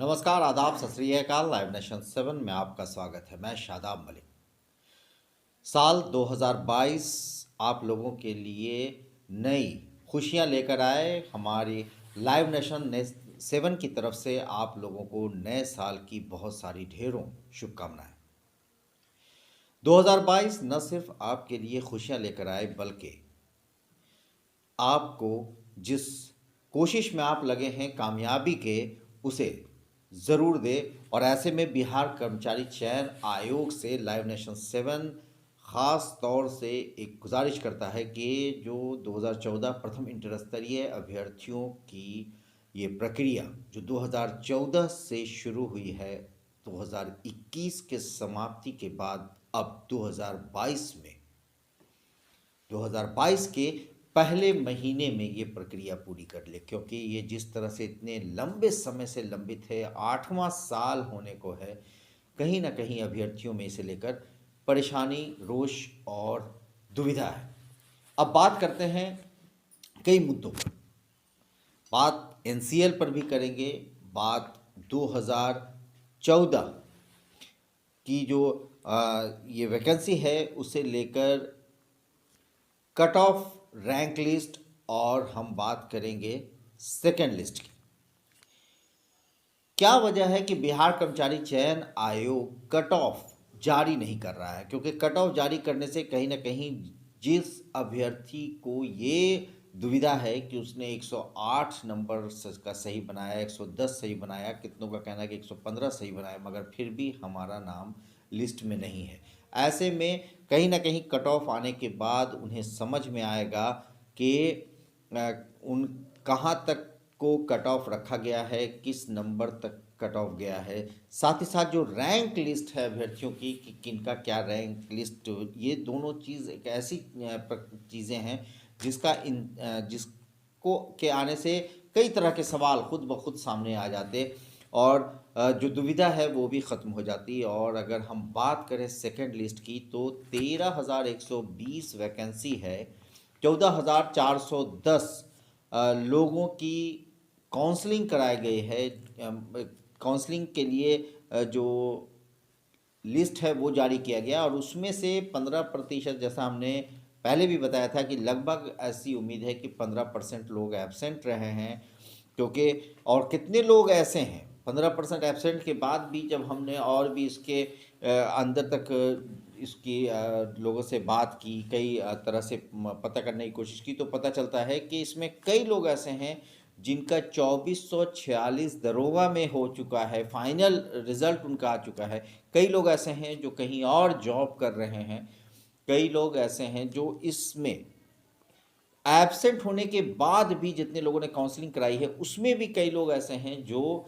नमस्कार, आदाब, सत श्री अकाल। लाइव नेशन 7 में आपका स्वागत है। मैं शादाब मलिक। साल 2022 आप लोगों के लिए नई खुशियां लेकर आए। हमारी लाइव नेशन 7 की तरफ से आप लोगों को नए साल की बहुत सारी ढेरों शुभकामनाएं। 2022 न सिर्फ आपके लिए खुशियां लेकर आए, बल्कि आपको जिस कोशिश में आप लगे हैं कामयाबी के, उसे ज़रूर दे। और ऐसे में बिहार कर्मचारी चयन आयोग से लाइव नेशन 7 ख़ास तौर से एक गुजारिश करता है कि जो 2014 प्रथम इंटर स्तरीय अभ्यर्थियों की ये प्रक्रिया जो 2014 से शुरू हुई है, 2021 के समाप्ति के बाद अब 2022 के पहले महीने में ये प्रक्रिया पूरी कर ले, क्योंकि ये जिस तरह से इतने लंबे समय से लंबित है, 8वां साल होने को है, कहीं ना कहीं अभ्यर्थियों में इसे लेकर परेशानी, रोष और दुविधा है। अब बात करते हैं कई मुद्दों पर। बात एनसीएल पर भी करेंगे, बात 2014 की जो ये वैकेंसी है उसे लेकर कट ऑफ रैंक लिस्ट, और हम बात करेंगे सेकेंड लिस्ट की। क्या वजह है कि बिहार कर्मचारी चयन आयोग कट ऑफ जारी नहीं कर रहा है? क्योंकि कट ऑफ जारी करने से कहीं ना कहीं जिस अभ्यर्थी को ये दुविधा है कि उसने 108 नंबर का सही बनाया, 110 सही बनाया, कितनों का कहना है कि 115 सही बनाया, मगर फिर भी हमारा नाम लिस्ट में नहीं है। ऐसे में कहीं ना कहीं कट ऑफ आने के बाद उन्हें समझ में आएगा कि उन कहाँ तक को कट ऑफ रखा गया है, किस नंबर तक कट ऑफ गया है। साथ ही साथ जो रैंक लिस्ट है अभ्यर्थियों की कि किनका क्या रैंक लिस्ट, ये दोनों चीज़ एक ऐसी चीज़ें हैं जिसको के आने से कई तरह के सवाल खुद ब खुद सामने आ जाते, और जो दुविधा है वो भी ख़त्म हो जाती। और अगर हम बात करें सेकंड लिस्ट की, तो 13,120 वैकेंसी है, 14,410 लोगों की काउंसलिंग कराई गई है। काउंसलिंग के लिए जो लिस्ट है वो जारी किया गया, और उसमें से 15%, जैसा हमने पहले भी बताया था कि लगभग ऐसी उम्मीद है कि 15% लोग एब्सेंट रहे हैं। क्योंकि और कितने लोग ऐसे हैं 15% एब्सेंट के बाद भी, जब हमने और भी इसके अंदर तक इसकी लोगों से बात की, कई तरह से पता करने की कोशिश की, तो पता चलता है कि इसमें कई लोग ऐसे हैं जिनका 2446 दरोगा में हो चुका है, फाइनल रिजल्ट उनका आ चुका है। कई लोग ऐसे हैं जो कहीं और जॉब कर रहे हैं। कई लोग ऐसे हैं जो इसमें एब्सेंट होने के बाद भी, जितने लोगों ने काउंसलिंग कराई है उसमें भी कई लोग ऐसे हैं जो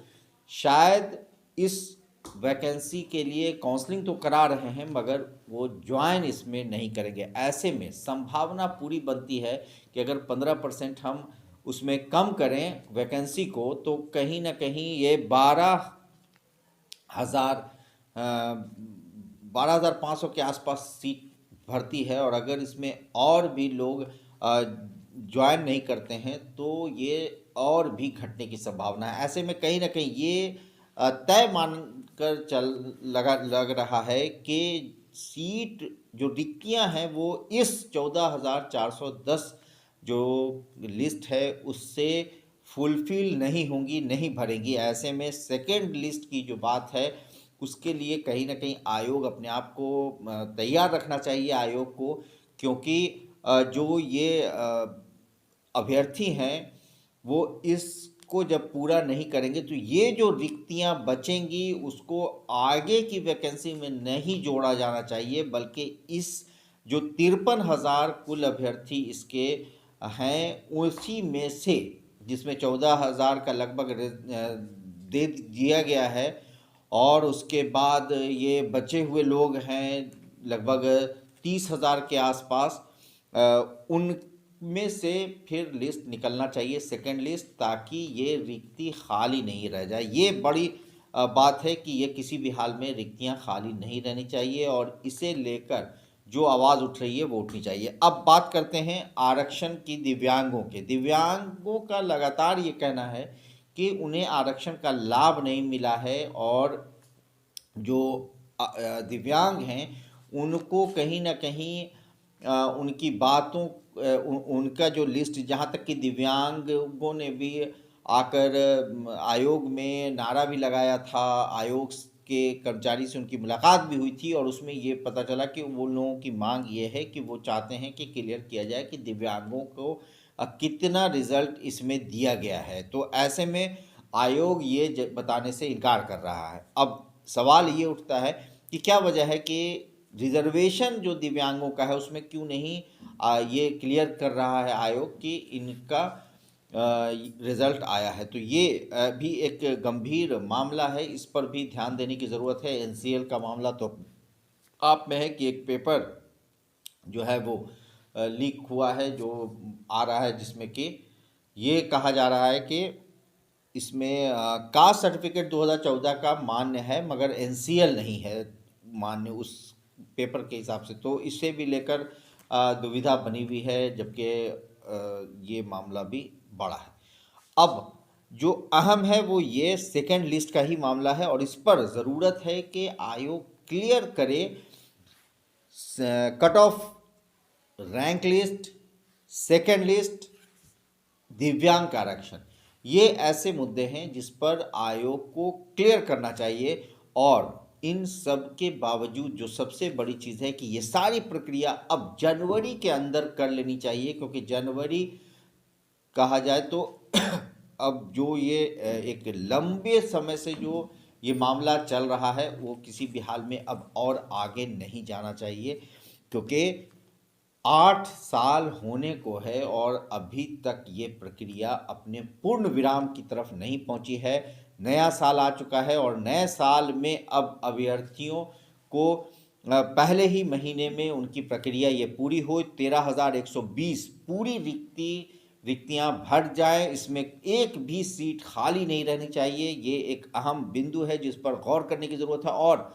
शायद इस वैकेंसी के लिए काउंसलिंग तो करा रहे हैं, मगर वो ज्वाइन इसमें नहीं करेंगे। ऐसे में संभावना पूरी बनती है कि अगर 15% हम उसमें कम करें वैकेंसी को, तो कहीं ना कहीं ये 12,500 के आसपास सीट भरती है। और अगर इसमें और भी लोग ज्वाइन नहीं करते हैं तो ये और भी घटने की संभावना है। ऐसे में कहीं ना कहीं ये तय मानकर लग रहा है कि सीट जो रिक्तियां हैं वो इस 14,410 जो लिस्ट है उससे फुलफिल नहीं होंगी, नहीं भरेंगी। ऐसे में सेकेंड लिस्ट की जो बात है उसके लिए कहीं ना कहीं आयोग अपने आप को तैयार रखना चाहिए, आयोग को। क्योंकि जो ये अभ्यर्थी हैं वो इसको जब पूरा नहीं करेंगे तो ये जो रिक्तियां बचेंगी उसको आगे की वैकेंसी में नहीं जोड़ा जाना चाहिए, बल्कि इस जो 53,000 कुल अभ्यर्थी इसके हैं उसी में से, जिसमें 14,000 का लगभग दे दिया गया है, और उसके बाद ये बचे हुए लोग हैं लगभग 30,000 के आसपास, उनमें से फिर लिस्ट निकलना चाहिए, सेकंड लिस्ट, ताकि ये रिक्ति खाली नहीं रह जाए। ये बड़ी बात है कि ये किसी भी हाल में रिक्तियां खाली नहीं रहनी चाहिए, और इसे लेकर जो आवाज़ उठ रही है वो उठनी चाहिए। अब बात करते हैं आरक्षण की दिव्यांगों का लगातार ये कहना है कि उन्हें आरक्षण का लाभ नहीं मिला है और जो दिव्यांग हैं उनको कहीं न कहीं उनकी बातों उनका जो लिस्ट, जहाँ तक कि दिव्यांगों ने भी आकर आयोग में नारा भी लगाया था, आयोग के कर्मचारी से उनकी मुलाकात भी हुई थी और उसमें ये पता चला कि वो लोगों की मांग ये है कि वो चाहते हैं कि क्लियर किया जाए कि दिव्यांगों को कितना रिजल्ट इसमें दिया गया है। तो ऐसे में आयोग ये बताने से इनकार कर रहा है। अब सवाल ये उठता है कि क्या वजह है कि रिजर्वेशन जो दिव्यांगों का है उसमें क्यों नहीं ये क्लियर कर रहा है आयोग कि इनका रिजल्ट आया है। तो ये भी एक गंभीर मामला है, इस पर भी ध्यान देने की ज़रूरत है। एनसीएल का मामला तो आप में है कि एक पेपर जो है वो लीक हुआ है, जो आ रहा है, जिसमें कि ये कहा जा रहा है कि इसमें कास्ट सर्टिफिकेट 2014 का मान्य है मगर एनसीएल नहीं है मान्य उस पेपर के हिसाब से। तो इसे भी लेकर दुविधा बनी हुई है, जबकि ये मामला भी बड़ा है। अब जो अहम है वो ये सेकंड लिस्ट का ही मामला है और इस पर ज़रूरत है कि आयोग क्लियर करे cut off, rank list, second list, दिव्यांग का आरक्षण। ये ऐसे मुद्दे हैं जिस पर आयोग को क्लियर करना चाहिए और इन सब के बावजूद जो सबसे बड़ी चीज़ है कि ये सारी प्रक्रिया अब जनवरी के अंदर कर लेनी चाहिए, क्योंकि जनवरी कहा जाए तो अब जो ये एक लंबे समय से जो ये मामला चल रहा है वो किसी भी हाल में अब और आगे नहीं जाना चाहिए, क्योंकि 8 साल होने को है और अभी तक ये प्रक्रिया अपने पूर्ण विराम की तरफ नहीं पहुंची है। नया साल आ चुका है और नए साल में अब अभ्यर्थियों को पहले ही महीने में उनकी प्रक्रिया ये पूरी हो, 13,120 पूरी रिक्तियां भर जाएं, इसमें एक भी सीट खाली नहीं रहनी चाहिए। ये एक अहम बिंदु है जिस पर गौर करने की ज़रूरत है और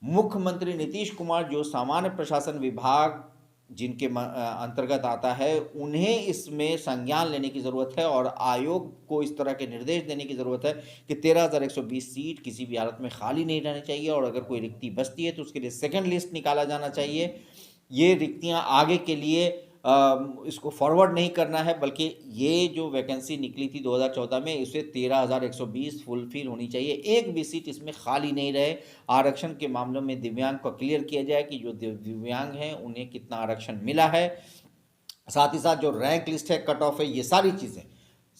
मुख्यमंत्री नीतीश कुमार जो सामान्य प्रशासन विभाग जिनके अंतर्गत आता है उन्हें इसमें संज्ञान लेने की ज़रूरत है और आयोग को इस तरह के निर्देश देने की ज़रूरत है कि 13,120 सीट किसी भी हालत में खाली नहीं रहनी चाहिए और अगर कोई रिक्ति बचती है तो उसके लिए सेकंड लिस्ट निकाला जाना चाहिए। ये रिक्तियां आगे के लिए इसको फॉरवर्ड नहीं करना है, बल्कि ये जो वैकेंसी निकली थी 2014 में इसे 13,120 फुलफिल होनी चाहिए, एक भी सीट इसमें खाली नहीं रहे। आरक्षण के मामलों में दिव्यांग को क्लियर किया जाए कि जो दिव्यांग हैं उन्हें कितना आरक्षण मिला है, साथ ही साथ जो रैंक लिस्ट है, कट ऑफ है, ये सारी चीज़ें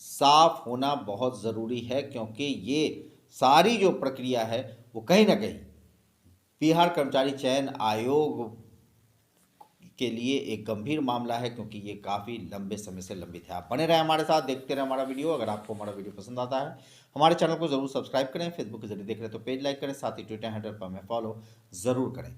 साफ होना बहुत ज़रूरी है, क्योंकि ये सारी जो प्रक्रिया है वो कहीं ना कहीं बिहार कर्मचारी चयन आयोग के लिए एक गंभीर मामला है, क्योंकि ये काफ़ी लंबे समय से लंबित है। आप बने रहें हमारे साथ, देखते रहें हमारा वीडियो। अगर आपको हमारा वीडियो पसंद आता है हमारे चैनल को ज़रूर सब्सक्राइब करें, फेसबुक के जरिए देख रहे हैं तो पेज लाइक करें, साथ ही ट्विटर हैंडल पर हमें फॉलो ज़रूर करें।